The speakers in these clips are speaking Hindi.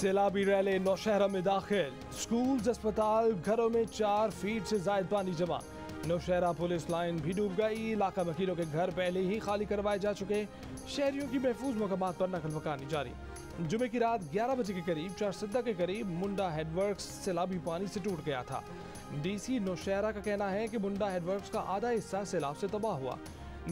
सैलाबी रैली नौशहरा में दाखिल। स्कूल, अस्पताल, घरों में 4 फीट से ज्यादा पानी जमा। नौशहरा पुलिस लाइन भी डूब गई। इलाका मकीनों के घर पहले ही खाली करवाए जा चुके। शहरियों की महफूज मकामात पर नकल मकानी जारी। जुमे की रात 11 बजे के करीब चारसद्दा के करीब मुंडा हेडवर्क्स सैलाबी पानी से टूट गया था। डीसी नौशहरा का कहना है कि मुंडा हेडवर्क्स का आधा हिस्सा सैलाब से तबाह हुआ।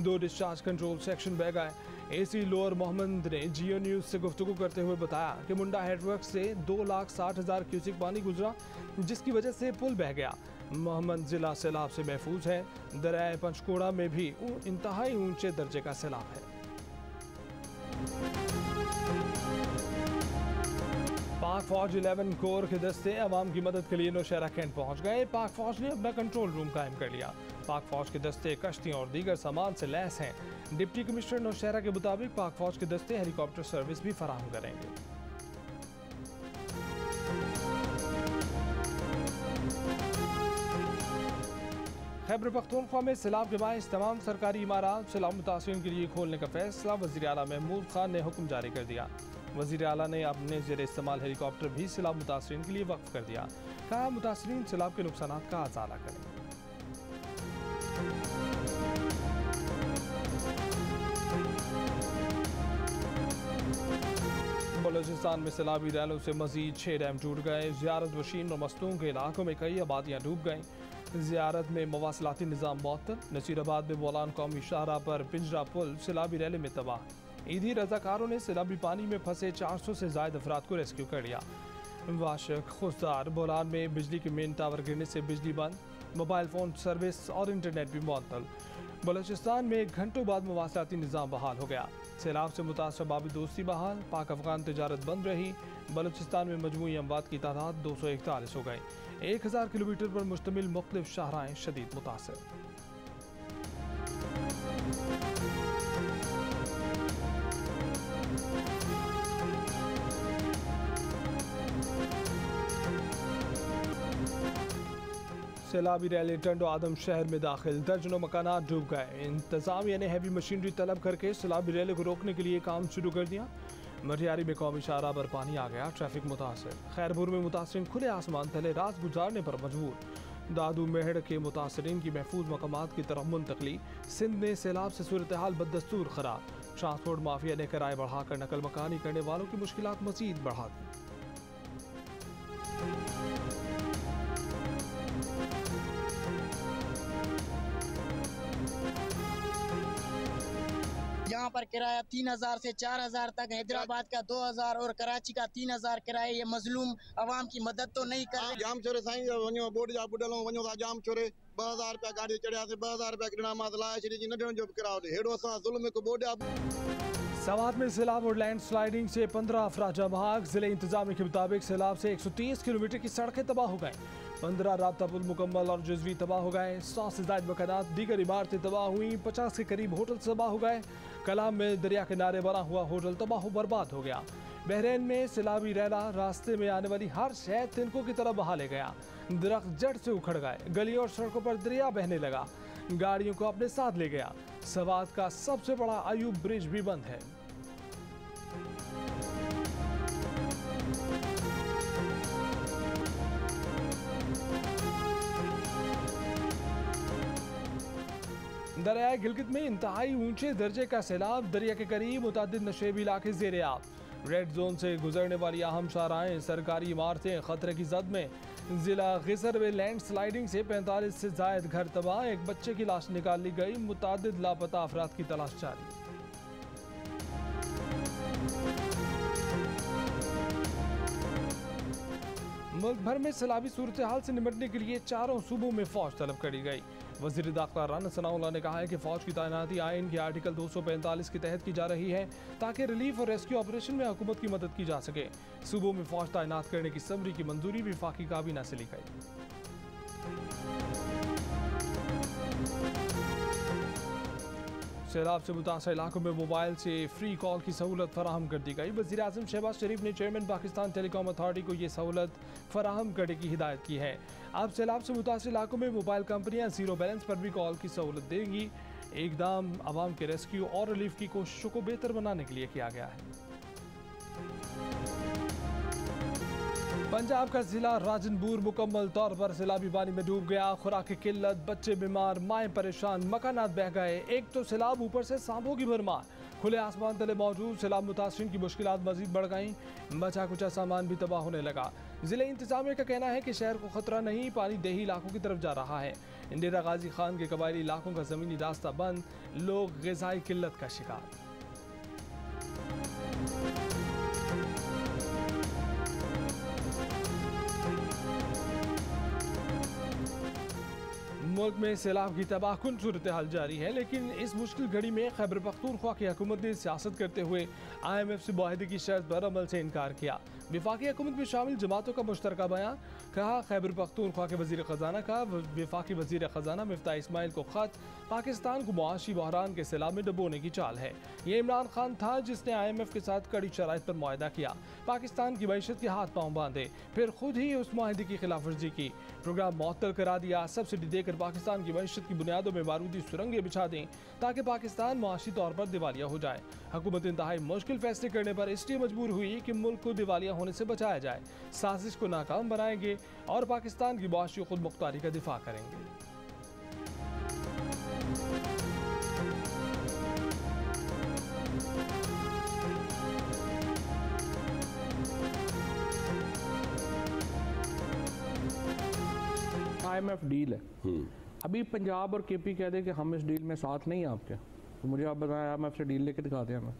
2 डिस्चार्ज कंट्रोल सेक्शन बह गए। एसी लोअर मोहम्मद ने जियो न्यूज से गुफ्तगू करते हुए बताया कि मुंडा हेडवर्क्स से 2,60,000 क्यूसिक पानी गुजरा, जिसकी वजह से पुल बह गया। मोहम्मद जिला सैलाब से महफूज है। दरियाए पंचकोड़ा में भी इंतहाई ऊंचे दर्जे का सैलाब है। पाक फौज 11 कोर के दस्ते अवाम की मदद के लिए नौशहरा कैंट पहुंच गए। पाक फौज ने अपना कंट्रोल रूम कायम कर लिया। पाक फौज के दस्ते कश्तियों और दीगर सामान से लैस हैं। डिप्टी कमिश्नर नौशहरा के मुताबिक पाक फौज के दस्ते हेलीकॉप्टर सर्विस भी फराहम करेंगे। खैबर पख्तूनख्वा में सैलाब के बायस तमाम सरकारी इमारत सैलाब मुतासिरीन के लिए खोलने का फैसला वज़ीर आला महमूद खान ने हुक्म जारी कर दिया। वज़ीर आला ने अपने ज़ेरे इस्तेमाल हेलीकॉप्टर भी सैलाब मुतासिरीन के लिए वक्फ कर दिया। कहा, मुतासिरीन सैलाब के नुकसानात का अज़ाला करें। बलूचिस्तान में सैलाबी रैलों से मजीद 6 डैम टूट गए। ज़ियारत वशीन और मस्तूंग के इलाकों में कई आबादियाँ डूब गईं। ज़ियारत में मवासलाती निज़ाम मुअत्तल। नसीराबाद में बोलान कौमी शाहराह पर पिंजरा पुल सैलाबी रैली में तबाह। ईदी रजाकारों ने सैलाबी पानी में फंसे 400 से ज़ायद अफराद को रेस्क्यू कर लिया। वाशक खुशदार बोलान में बिजली के मेन टावर गिरने से बिजली बंद। मोबाइल फ़ोन सर्विस और इंटरनेट भी मुअत्तल। बलूचिस्तान में घंटों बाद मवासलाती निज़ाम बहाल हो गया। सैलाब से मुतासर बाबी दोस्ती बहाल। पाक अफगान तजारत बंद रही। बलूचिस्तान में मजमूई अमवात की तादाद 241 हो गई। 1000 किलोमीटर पर मुश्तमिल मुख्तलिफ शाहराएं शदीद मुतासर। सैलाबी रैली टंडो आदम शहर में दाखिल। दर्जनों मकानात डूब गए। इंतजामिया ने हैवी मशीनरी तलब करके सैलाबी रैली को रोकने के लिए काम शुरू कर दिया। मटियारी में कौमी शाहराह पर पानी आ गया, ट्रैफिक मुतासर। खैरपुर में मुतासरीन खुले आसमान तले रात गुजारने पर मजबूर। दादू मेहड़ के मुतासरीन की महफूज मकामात की तरफ मुंतकली। सिंध में सैलाब से सूरत हाल बदस्तूर खराब। ट्रांसपोर्ट माफिया ने किराए बढ़ाकर नकल मकानी करने वालों की मुश्किलात मजीद बढ़ा दी। यहाँ पर किराया 3000 से 4000 तक, हैदराबाद का 2000 और कराची का 3000 किराया। ये मजलूम अवाम की मदद तो नहीं कर रहे। जाम छोरे साईं वञो बोर्ड जा बुडलो वञो था जाम छोरे 2000 रुपया गाड़ी चढ़ियासीं 2000 रुपया किरणा मात लाए छॾी नंढड़नि जो किरायो ॾे हेॾो असां ज़ुल्म हिकु बोर्ड। सवात में सैलाब और लैंड स्लाइडिंग से 15 अफराद जमाक। जिले इंतजामिया के मुताबिक सैलाब से 130 किलोमीटर की सड़कें तबाह हो गई। 15 राब्ता पुल मुकम्मल और जुज़वी तबाह हो गए। 100 से ज़ायद मकानात दीगर इमारतें तबाह हुई। 50 के करीब होटल तबाह हो गए। कलाम में दरिया किनारे बना हुआ होटल तबाह बर्बाद हो गया। बहरीन में सैलाबी रैला रास्ते में आने वाली हर शहर तिनकों की तरफ बहा ले गया। दरख्त जड़ से उखड़ गए। गलियों और सड़कों पर दरिया बहने लगा। गाड़ियों को अपने साथ ले गया। सवात का सबसे बड़ा अयूब ब्रिज भी बंद है। दरियाए गिलगित में इंतहाई ऊंचे दर्जे का सैलाब। दरिया के करीब मुतादिद नशेबी इलाके ज़ेरे आब। रेड जोन से गुजरने वाली अहम शाहराएं, सरकारी इमारतें खतरे की जद में। जिला गिसर में लैंड स्लाइडिंग से 45 से जायद घर तबाह। एक बच्चे की लाश निकाल ली गई। मुतादिद लापता अफराद की तलाश जारी। मुल्क भर में सैलाबी सूरत हाल से निपटने के लिए 4 सूबों में फौज तलब करी गई। वज़ीर दाखिला राना सनाउल्लाह ने कहा है कि फ़ौज की तैनाती आइन के आर्टिकल 245 के तहत की जा रही है ताकि रिलीफ और रेस्क्यू ऑपरेशन में हुकूमत की मदद की जा सके। सूबों में फ़ौज तैनात करने की समरी की मंजूरी वफाकी काबीना से ली गई। सैलाब से मुतासर इलाकों में मोबाइल से फ्री कॉल की सहूलत फराहम कर दी गई। वज़ीर आज़म शहबाज शरीफ ने चेयरमैन पाकिस्तान टेलीकॉम अथॉरिटी को ये सहूलत फराहम करने की हिदायत की है। अब सैलाब से मुतासर इलाकों में मोबाइल कंपनियां जीरो बैलेंस पर भी कॉल की सहूलत देंगी। इकदाम आवाम के रेस्क्यू और रिलीफ की कोशिशों को बेहतर बनाने के लिए किया गया है। पंजाब का जिला राजनपुर मुकम्मल तौर पर सैलाबी पानी में डूब गया। खुराक की किल्लत, बच्चे बीमार, माएँ परेशान, मकानात बह गए। एक तो सैलाब, ऊपर से सांपों की भरमार। खुले आसमान तले मौजूद सैलाब मुतासरीन की मुश्किलात मजीद बढ़ गईं। बचा कुचा सामान भी तबाह होने लगा। जिले इंतजामिया का कहना है कि शहर को खतरा नहीं, पानी देही इलाकों की तरफ जा रहा है। इंदिरा गाजी खान के कबायली इलाकों का ज़मीनी रास्ता बंद, लोग ग़िज़ाई किल्लत का शिकार। मुल्क में सैलाब की तबाहकुन सूरत हाल जारी है, लेकिन इस मुश्किल घड़ी में खैबर पख्तूनख्वा की हुकूमत ने सियासत करते हुए IMF से मुआहदे की शर्त पर अमल से इनकार किया। विफाकी हुकूमत में शामिल जमातों का मुश्तरका बयान। कहा, खैबर पख्तूनख्वा के वज़ीर ख़जाना का विफाकी वज़ीर ख़जाना मिफ्ताह इस्माइल को ख़त, पाकिस्तान को मुआशी बहरान के सैलाब में डुबोने की चाल है। ये इमरान खान था जिसने IMF के साथ कड़ी शराइत पर मुआहदा किया, पाकिस्तान की मईशत के हाथ पाँव बांधे, फिर खुद ही उस मुआहदे की खिलाफ वर्जी की, प्रोग्राम मुअत्तल करा दिया, सब्सिडी देकर पाकिस्तान की मईशत की बुनियादों में बारूदी सुरंगें बिछा दें ताकि पाकिस्तान मुआशी तौर पर दिवालिया हो जाए। हुकूमत इंतहाई मुश्किल फैसले करने पर इसलिए मजबूर हुई कि मुल्क को दिवालिया होने से बचाया जाए। साजिश को नाकाम बनाएंगे और पाकिस्तान की मुआशी खुद मुख्तारी का दिफा करेंगे। IMF डील है। अभी पंजाब और KP कह दे कि हम इस डील में साथ नहीं हैं आपके, तो मुझे आप बताएं IMF से डील लेके दिखाते हैं हमें।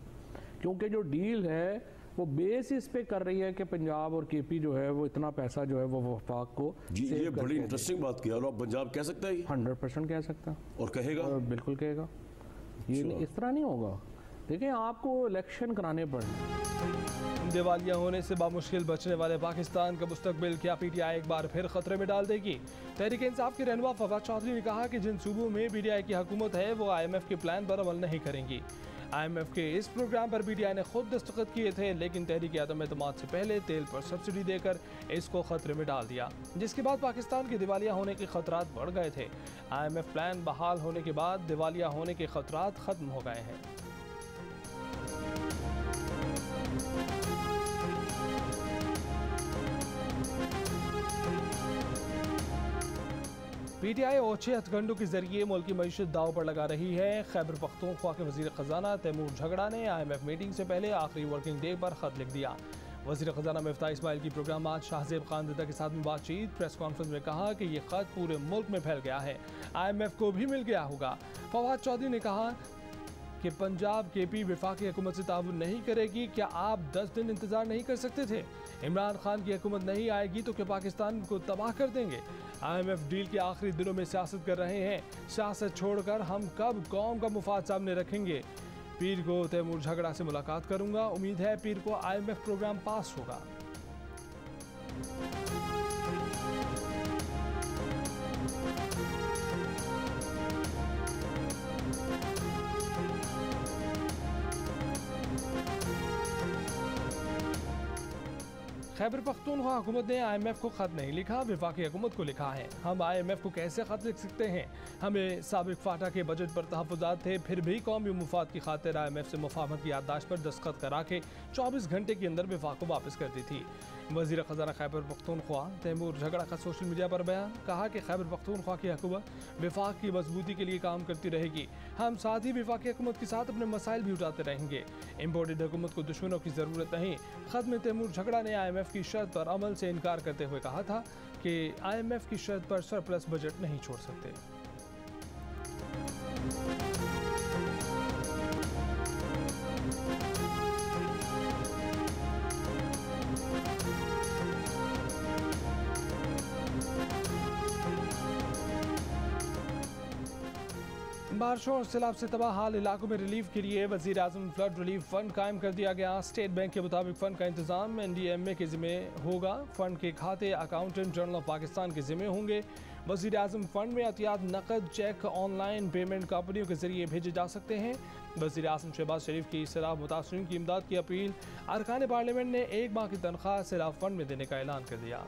क्योंकि जो डील है वो बेस इस पे कर रही है कि पंजाब और KP जो है वो इतना पैसा जो है वो वफाक को जी, ये बड़ी इंटरेस्टिंग बात किया। और पंजाब कह सकता है 100% कह सकता है और कहेगा, और बिल्कुल कहेगा। ये इस तरह नहीं होगा। देखिए, आपको इलेक्शन कराने पड़े। दिवालिया होने से बामुश्किल बचने वाले पाकिस्तान का मुस्तकबिल क्या PTI एक बार फिर खतरे में डाल देगी? तहरीक इंसाफ के रहनुमा फवाद चौधरी ने कहा कि जिन सूबों में PTI की हुकूमत है वो IMF के प्लान पर अमल नहीं करेंगी। IMF के इस प्रोग्राम पर PTI ने खुद दस्तखत किए थे, लेकिन तहरीक आदम एतमाद से पहले तेल पर सब्सिडी देकर इसको खतरे में डाल दिया, जिसके बाद पाकिस्तान के दिवालिया होने के खतरात बढ़ गए थे। IMF प्लान बहाल होने के बाद दिवालिया होने के खतरात खत्म हो गए हैं। PTI ओछे हथकंडों के जरिए मुल्क की मईशत दाव पर लगा रही है। खैबर पख्तूनख्वा के वज़ीर ख़जाना तैमूर झगड़ा ने IMF मीटिंग से पहले आखिरी वर्किंग डे पर ख़त लिख दिया। वज़ीर ख़जाना मिफ्ताह इस्माइल की प्रोग्राम आज शाहज़ेब खानज़दा के साथ में बातचीत। प्रेस कॉन्फ्रेंस में कहा कि ये ख़त पूरे मुल्क में फैल गया है, IMF को भी मिल गया होगा। फवाद चौधरी ने कहा कि पंजाब KP विफाकी हुकूमत से ताउन नहीं करेगी। क्या आप 10 दिन इंतजार नहीं कर सकते थे? इमरान खान की हुकूमत नहीं आएगी तो क्या पाकिस्तान को तबाह कर देंगे? IMF डील के आखिरी दिनों में सियासत कर रहे हैं। सियासत छोड़कर हम कब कौम का मुफाद सामने रखेंगे? पीर को तैमूर झगड़ा से मुलाकात करूंगा। उम्मीद है पीर को IMF प्रोग्राम पास होगा। खैबर पख्तूनख्वा हुकूमत ने IMF को ख़त नहीं लिखा, विफाकी हुकूमत को लिखा है। हम IMF को कैसे ख़त लिख सकते हैं? हमें साबिक फाटा के बजट पर तहफ़्फ़ुज़ात थे, फिर भी कौमी मुफाद की खातिर IMF से मुफाहमत की याददाश्त पर दस्तखत करा के 24 घंटे के अंदर विफाक को वापस कर दी थी। वज़ीर ख़जाना खैबर पख्तूनख्वा तैमूर झगड़ा का सोशल मीडिया पर बयान। कहा कि खैबर पख्तूनख्वा की हुकूमत विफाक की मजबूती के लिए काम करती रहेगी। हम साथ ही विफाकी हुकूमत के साथ अपने मसाइल भी उठाते रहेंगे। इम्पोर्टेड हुकूमत को दुश्मनों की ज़रूरत नहीं। ख़त में तैमूर झगड़ा ने IMF की शर्त पर अमल से इनकार करते हुए कहा था कि IMF की शर्त पर सरप्लस बजट नहीं छोड़ सकते। बारिशों और सैलाब से तबाह हाल इलाकों में रिलीफ के लिए वज़ीर आज़म फ्लड रिलीफ फंड कायम कर दिया गया। स्टेट बैंक के मुताबिक फ़ंड का इंतजाम NDMA के ज़िम्मे होगा। फ़ंड के खाते अकाउंटेंट जनरल ऑफ पाकिस्तान के ज़िम्मे होंगे। वज़ीर आज़म फ़ंड में एहतियात नकद, चेक, ऑनलाइन पेमेंट कंपनियों के जरिए भेजे जा सकते हैं। वज़ीर आज़म शहबाज शरीफ की सैलाब मुतासरीन की इमदाद की अपील। अरकान पार्लियामेंट ने 1 माह की तनख्वाह सैलाब फंड में देने का ऐलान कर दिया।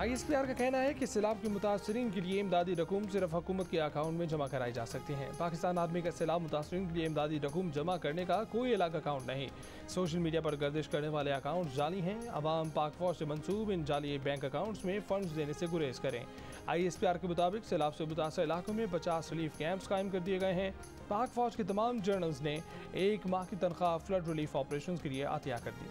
ISPR का कहना है कि सैलाब के मुतासरीन के लिए इमदादी रकूम सिर्फ हुकूमत के अकाउंट में जमा कराई जा सकती हैं। पाकिस्तान आर्मी का सैलाब मुतासरीन के लिए इमदादी रकूम जमा करने का कोई अलग अकाउंट नहीं। सोशल मीडिया पर गर्दिश करने वाले अकाउंट जाली हैं। अवाम पाक फौज से मंसूब इन जाली बैंक अकाउंट्स में फंड्स देने से गुरेज करें। ISPR के मुताबिक सैलाब से मुतासर इलाकों में 50 रिलीफ कैंप्स कायम कर दिए गए हैं। पाक फौज के तमाम जनरल्स ने 1 माह की तनख्वाह फ्लड रिलीफ ऑपरेशन के लिए अतिया कर दी।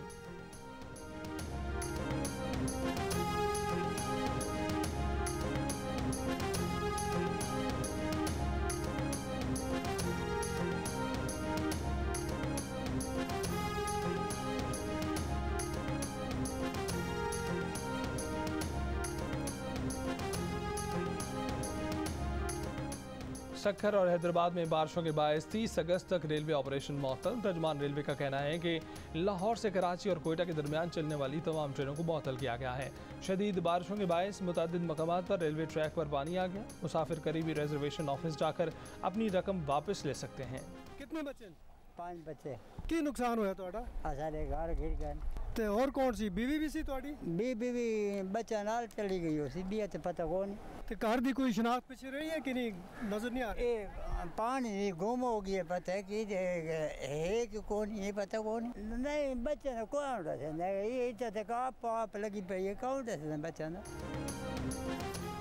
सक्खर और हैदराबाद में बारिशों के बायस 30 अगस्त तक रेलवे ऑपरेशन मअतल। तर्जमान रेलवे का कहना है कि लाहौर से कराची और कोयटा के दरमियान चलने वाली तमाम ट्रेनों को मअतल किया गया है। शदीद बारिशों के बायस मुतअद्दिद मकामात पर रेलवे ट्रैक पर पानी आ गया। मुसाफिर करीबी रिजर्वेशन ऑफिस जाकर अपनी रकम वापस ले सकते हैं। कितने बच्चे? 5 बच्चे। की नुकसान होया ਤੁਹਾਡਾ? सारे घर गिर गए। ਤੇ ਹੋਰ कौन सी बीवी भी सी ਤੁਹਾਡੀ? बीवी भी बच्चा नाल चली गई हो सी भी तो पता कौन। ਤੇ घर दी कोई शनाख्त पीछे रही है कि नहीं? नजर नहीं आ रही। ये पानी गुम हो गया पता है कि है कि कौन ये पता कौन नहीं बच्चा ने कौन रहा नहीं ये तो का पाप लगी पे ये कौन रहा बच्चा ना।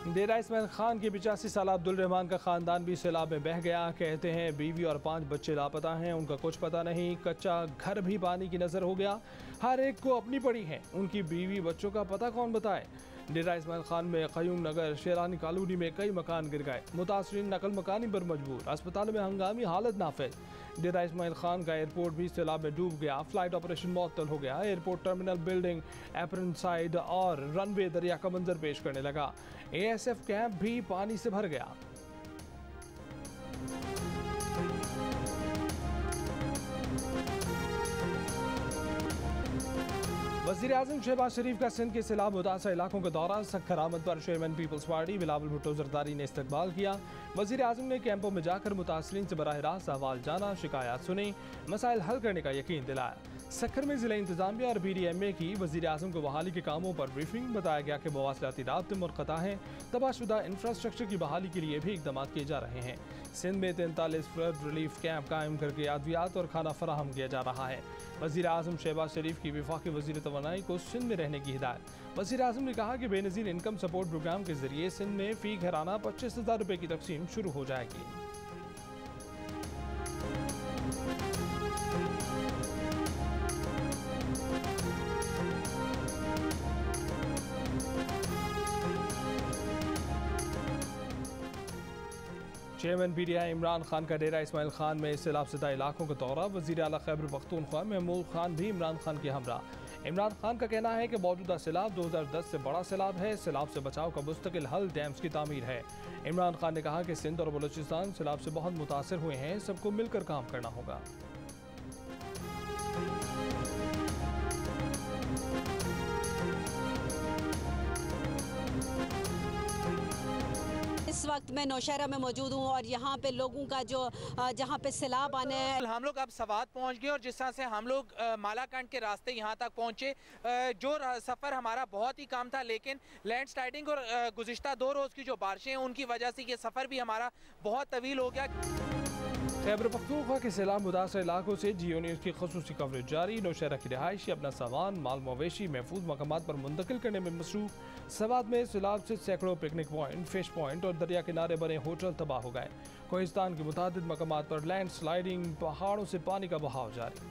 डेरा इस्माइल खान के 85 साल अब्दुल रहमान का खानदान भी सैलाब में बह गया। कहते हैं बीवी और 5 बच्चे लापता हैं, उनका कुछ पता नहीं। कच्चा घर भी पानी की नजर हो गया। हर एक को अपनी पड़ी है, उनकी बीवी बच्चों का पता कौन बताए। डेरा इस्माइल खान में क़यूम नगर शेरानी कॉलोनी में कई मकान गिर गए। मुतासरीन नकल मकानी पर मजबूर। अस्पतालों में हंगामी हालत नाफिज। डेरा इस्माइल खान का एयरपोर्ट भी सैलाब में डूब गया। फ्लाइट ऑपरेशन मुअत्तल हो गया। Airport terminal building apron side और रनवे दरिया का मंजर पेश करने लगा। ASF कैंप भी पानी से भर गया। वज़ीर आज़म शहबाज शरीफ का सिंध के सैलाब मुतासर इलाकों का दौरा। सक्खर आमद पर chairman People's Party Bilawal Bhutto Zardari ने इस्तकबाल किया। वज़ीर आज़म ने कैंपों में जाकर मुतासरीन से बराह रास्त अहवाल जाना, शिकायत सुनी, मसाइल हल करने का यकीन दिलाया। सक्खर में ज़िला इंतजामिया और BDMA की वज़ीर आज़म को बहाली के कामों पर ब्रीफिंग। बताया गया कि मवासिलाती राब्ते मुनक़ता हैं। तबाहशुदा इंफ्रास्ट्रक्चर की बहाली के लिए भी इक़दाम किए जा रहे हैं। सिंध में 43 फ्लड रिलीफ कैंप कायम करके अद्वियात और खाना फराहम किया जा रहा है। वज़ीर आज़म शहबाज शरीफ की वफाकी वज़ीर तवानाई को सिंध में रहने की हिदायत। वज़ीर आज़म ने कहा कि बेनज़ीर इनकम सपोर्ट प्रोग्राम के ज़रिए सिंध में फ़ी घराना 25,000 रुपये की तकसीम शुरू हो जाएगी। चेयरमैन PTI इमरान खान का डेरा इस्माइल खान में सैलाब ज़दा इलाकों का दौरा। वज़ीर आला खैबर पख्तूनख्वा महमूद खान भी इमरान खान के हमरा। इमरान खान का कहना है कि मौजूदा सैलाब 2010 से बड़ा सैलाब है। सैलाब से बचाव का मुस्तकिल हल डैम्स की तामीर है। इमरान खान ने कहा कि सिंध और बलूचिस्तान सैलाब से बहुत मुतासर हुए हैं, सबको मिलकर काम करना होगा। इस वक्त मैं नौशहरा में मौजूद हूँ और यहाँ पे लोगों का जो जहाँ पे सैलाब आने हैं। हम लोग अब सवात पहुँच गए और जिस तरह से हम लोग मालाकंड के रास्ते यहाँ तक पहुँचे, जो सफ़र हमारा बहुत ही कम था, लेकिन लैंडस्लाइडिंग और गुज़िश्ता 2 रोज़ की जो बारिशें हैं उनकी वजह से ये सफ़र भी हमारा बहुत तवील हो गया। खैबर पख्तूनख्वा के सैलाब मुतासर इलाकों से जियो न्यूज़ की ख़ुसूसी कवरेज जारी। नौशहरा की रिहायशी अपना सामान माल मवेशी महफूज मकामात पर मुंतकिल करने में मसरूफ। सवात में सैलाब से सैकड़ों पिकनिक पॉइंट, फिश पॉइंट और दरिया किनारे बने होटल तबाह हो गए। कोहिस्तान के मुतादिद मकामात पर लैंड स्लाइडिंग, पहाड़ों से पानी का बहाव जारी।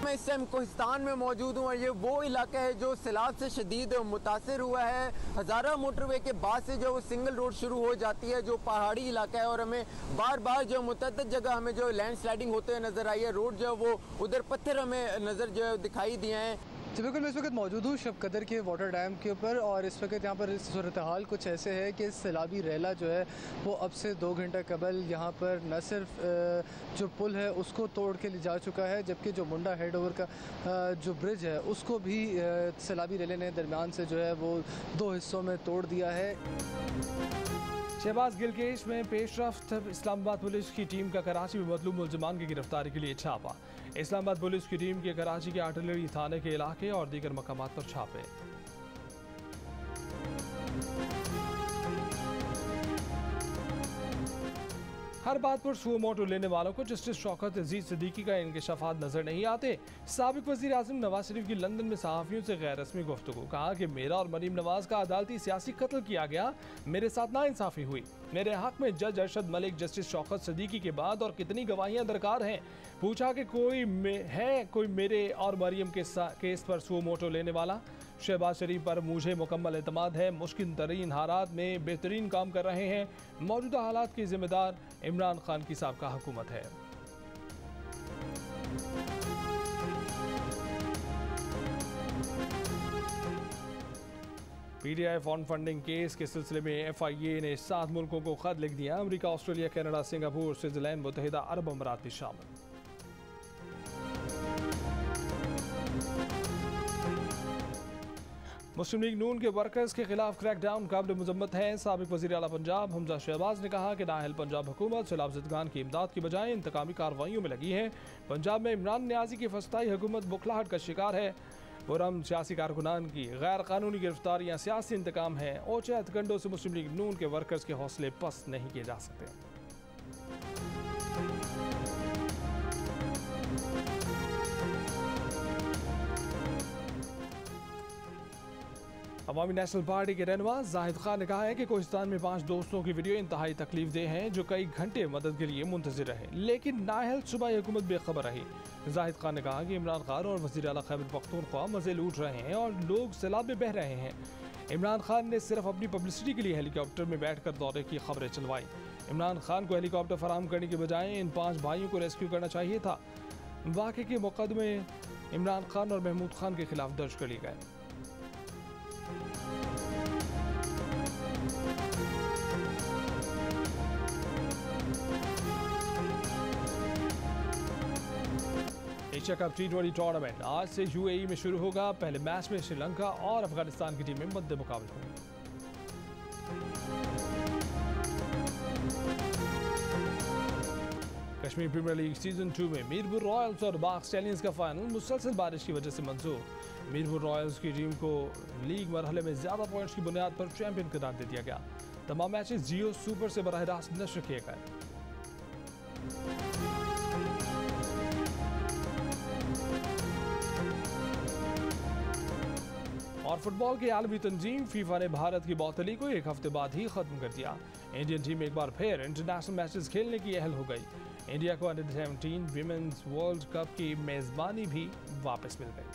मैं इस टाइम कोहिस्तान में मौजूद हूँ और ये वो इलाका है जो सैलाब से शदीद मुतासर हुआ है। हज़ारा मोटरवे के बाद से जो सिंगल रोड शुरू हो जाती है, जो पहाड़ी इलाका है, और हमें बार बार जो मुतअद्दिद जगह हमें जो लैंड स्लाइडिंग होते हुए नज़र आई है। रोड जो है वो उधर पत्थर हमें नज़र जो दिखाई दिए हैं। जी बिल्कुल, मैं इस वक्त मौजूद हूँ शब कदर के वाटर डैम के ऊपर और इस वक्त यहाँ पर सूरत हाल कुछ ऐसे है कि सैलाबी रेला जो है वो अब से 2 घंटा कबल यहाँ पर न सिर्फ जो पुल है उसको तोड़ के ले जा चुका है, जबकि जो मुंडा हेड ओवर का जो ब्रिज है उसको भी सैलाबी रेले ने दरमियान से जो है वो 2 हिस्सों में तोड़ दिया है। शहबाज गिल केस में पेशरफ्त, इस्लामाबाद पुलिस की टीम का कराची में मतलूब मुलजमान की गिरफ्तारी के लिए छापा। इस्लामाबाद पुलिस की टीम के कराची के आर्टिलरी थाने के इलाके और दीगर मकामात पर छापे। हर बात पर सुओ मोटो लेने वालों को जस्टिस शौकत अजीज सिद्दीकी का इंकशाफात नजर नहीं आते। साबिक वजीर आज़म नवाज शरीफ की लंदन में सहाफ़ियों से गैर रस्मी गुफ्तगू, कहा कि मेरा और मरीम नवाज का अदालती सियासी कत्ल किया गया, मेरे साथ नाइंसाफ़ी हुई। मेरे हक में जज अरशद मलिक, जस्टिस शौकत सिद्दीकी के बाद और कितनी गवाहियां दरकार हैं। पूछा कि कोई मेरे और मरीम के केस पर सुओ मोटो लेने वाला। शहबाज शरीफ पर मुझे मुकम्मल एतमाद है, मुश्किल तरीन हालात में बेहतरीन काम कर रहे हैं। मौजूदा हालात की जिम्मेदार इमरान खान की साबका हुकूमत है। PTI फंड फंडिंग केस के सिलसिले में FIA ने 7 मुल्कों को खत लिख दिया। America, Australia, Canada, Singapore, Switzerland, मुत्तहिदा अरब अमीरात भी शामिल। मुस्लिम लीग नून के वर्कर्स के खिलाफ क्रैकडाउन काबिल मजम्मत है। साबिक वज़ीर आला पंजाब हमजा शहबाज ने कहा कि नाअहल पंजाब हुकूमत सैलाब ज़दगान की इमदाद की बजाय इंतकामी कार्रवाइयों में लगी है। पंजाब में इमरान नियाज़ी की फस्ताई हुकूमत बुखलाहट का शिकार है। पुरम सियासी कारकुनान की गैर कानूनी गिरफ्तारियाँ सियासी इंतकाम है। ओछे हथकंडों से मुस्लिम लीग नून के वर्कर्स के हौसले पस्त नहीं किए जा सकते। अवामी नेशनल पार्टी के रहनुमा जाहिद खान ने कहा है कि कोहिस्तान में 5 दोस्तों की वीडियो इंतहाई तकलीफ दे हैं, जो कई घंटे मदद के लिए मुंतजिर रहे, लेकिन नाअहल सूबाई हुकूमत बेखबर रही। जाहिद खान ने कहा कि इमरान खान और वज़ीर आला खैबर पख्तूनख्वा मज़े लूट रहे हैं और लोग सैलाब में बह रहे हैं। इमरान खान ने सिर्फ अपनी पब्लिसिटी के लिए हेलीकॉप्टर में बैठकर दौरे की खबरें चलवाई। इमरान खान को हेलीकॉप्टर फराहम करने के बजाय इन 5 भाइयों को रेस्क्यू करना चाहिए था। वाक़े के मुकदमे इमरान खान और महमूद खान के खिलाफ दर्ज कर लिए गए। एशिया कप T20 टूर्नामेंट आज से UAE में शुरू होगा। पहले मैच में श्रीलंका और अफगानिस्तान की टीमें मद्दे मुकाबले होंगी। कश्मीर प्रीमियर लीग सीजन 2 में मीरपुर रॉयल्स और बाग स्टैलियंस का फाइनल मुसलसल बारिश की वजह से मंजूर। मीरपुर रॉयल्स की टीम को लीग मरहले में ज्यादा पॉइंट्स की बुनियाद पर चैंपियन करार दे दिया गया। तमाम मैचेस जियो सुपर से बराह रास्त नश्र किए गए। और फुटबॉल की आलमी तंजीम फीफा ने भारत की बौतली को 1 हफ्ते बाद ही खत्म कर दिया। इंडियन टीम एक बार फिर इंटरनेशनल मैचेस खेलने की अहल हो गई। इंडिया को अंडर-17 विमेंस वर्ल्ड कप की मेजबानी भी वापस मिल गई।